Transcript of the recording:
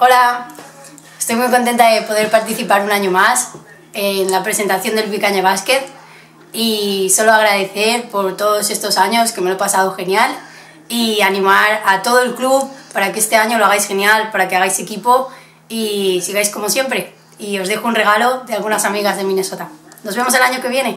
Hola, estoy muy contenta de poder participar un año más en la presentación del Picaña Basket y solo agradecer por todos estos años que me lo he pasado genial y animar a todo el club para que este año lo hagáis genial, para que hagáis equipo y sigáis como siempre. Y os dejo un regalo de algunas amigas de Minnesota. Nos vemos el año que viene.